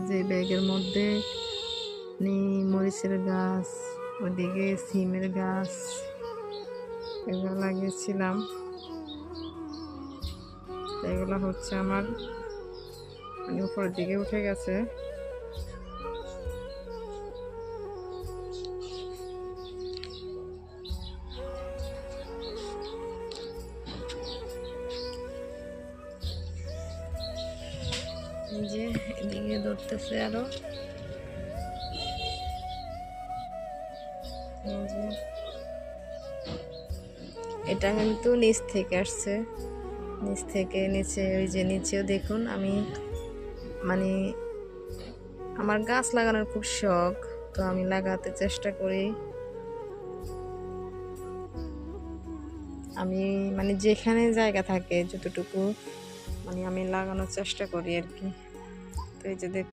যে ব্যাগের মধ্যে মরিচের গাছ, ওদিকে সিমের গাছ এগুলো লাগিয়েছিলাম। এগুলো হচ্ছে আমার মানে উপরের দিকে উঠে গেছে। যে এদিকে ধরতেছে আরো, এটা কিন্তু নিচ থেকে আসছে, নিচ থেকে নিচে, ওই যে নিচেও দেখুন। আমি মানে আমার গাছ লাগানোর খুব শখ, তো আমি লাগাতে চেষ্টা করি। আমি মানে যেখানে জায়গা থাকে যতটুকু মানে আমি লাগানোর চেষ্টা করি আর কি। তো এই যে